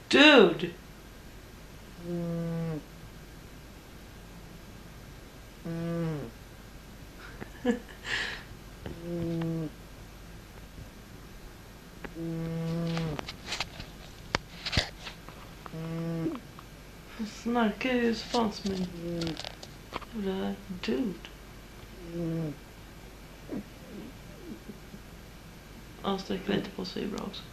Dude! Snarkar ju så fan som en jävla dude. Han sträcker lite på sig bra också.